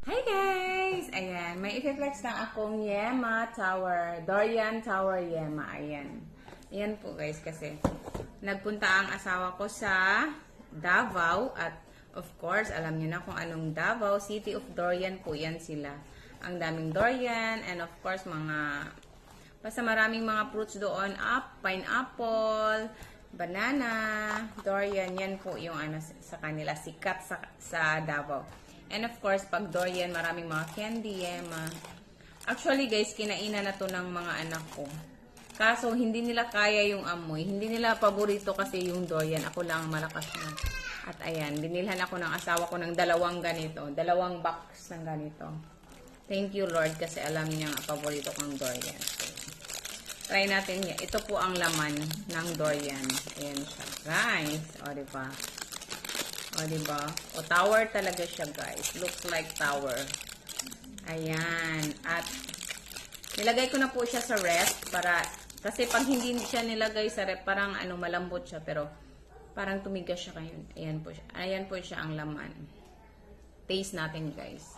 Hi guys! Ayan, may i-flex na akong Yema Tower. Dorian Tower Yema. Ayan. Ayan po guys kasi nagpunta ang asawa ko sa Davao at of course, alam niyo na kung anong Davao. City of Dorian po yan sila. Ang daming dorian and of course basta maraming mga fruits doon. Pineapple, banana, dorian. Yan po yung sa kanila. Sikat sa Davao. And of course, pag dorian, maraming mga candy, yema. Actually guys, kinainan na to ng mga anak ko. Kaso, hindi nila kaya yung amoy. Hindi nila paborito kasi yung dorian. Ako lang malakas na. At ayan, binilhan ako ng asawa ko ng dalawang ganito. Dalawang box ng ganito. Thank you Lord kasi alam niya nga paborito kong dorian. So, try natin yan. Ito po ang laman ng dorian. Ayan siya. Guys, o diba? O, diba? O, tower talaga siya, guys. Looks like tower. Ayan. At, nilagay ko na po siya sa ref kasi pag hindi siya nilagay sa ref, parang malambot siya. Pero, parang tumigas siya ngayon. Ayan po siya. Ayan po siya ang laman. Taste natin, guys.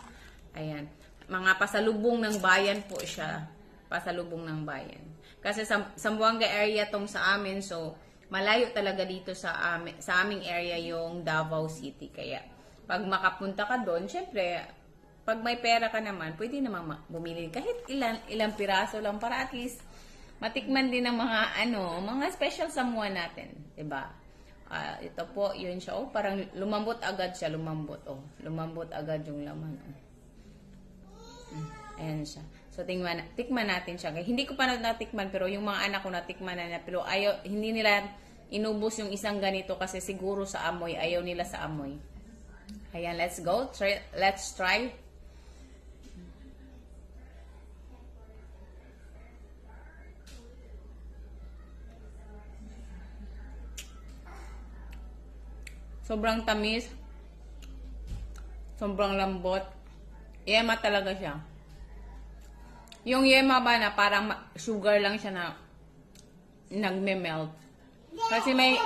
Ayan. Mga pasalubong ng bayan po siya. Pasalubong ng bayan. Kasi sa Zamboanga area tong sa amin, so, malayo talaga dito sa aming area yung Davao City. Kaya, pag makapunta ka doon, syempre, pag may pera ka naman, pwede naman bumili kahit ilang piraso lang para at least matikman din ng mga special samuan natin. Diba? Ito po, yun siya. Oh, parang lumambot agad siya. Lumambot agad yung laman. Ayan siya. So, tikman natin siya. Hindi ko pa natikman, pero yung mga anak ko natikman na niya. Pero hindi nila inubos yung isang ganito kasi siguro sa amoy. Ayaw nila sa amoy. Ayan, let's go. Let's try. Sobrang tamis. Sobrang lambot. Yema talaga siya. Yung yema ba na parang sugar lang siya na nagme-melt. Kasi may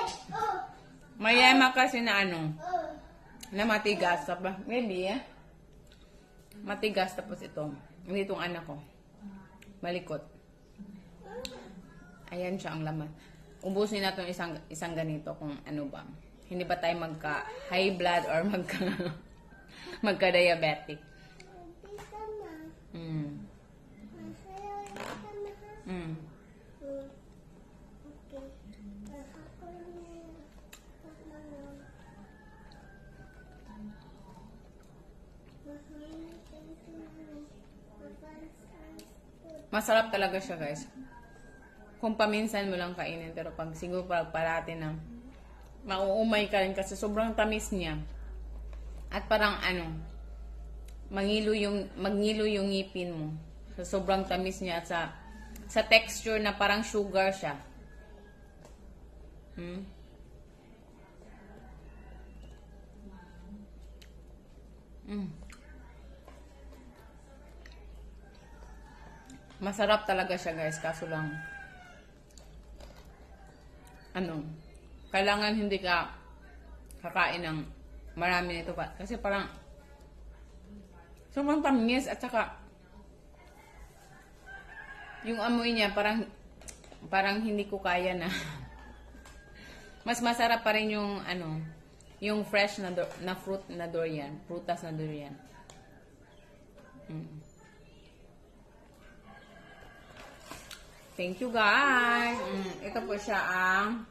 yema kasi na na matigas. Maybe, matigas tapos ito. Hindi itong anak ko. Malikot. Ayan siya ang laman. Ubusin na itong isang ganito kung ano ba. Hindi ba tayo magka-high blood or magka-diabetic. Masarap talaga siya, guys. Kung paminsan mo lang kainin, pero pag siguro parati na mauumay ka rin kasi sobrang tamis niya. At parang mangilo yung ngipin mo. So, sobrang tamis niya at sa texture na parang sugar siya. Masarap talaga siya, guys. Kaso lang, kailangan hindi ka kakain ng marami nito pa. Kasi parang, sobrang tamis at saka, yung amoy niya, parang hindi ko kaya na. Mas masarap pa rin yung, yung fresh na fruit na durian. Prutas na durian. Thank you guys. Ito po siya ang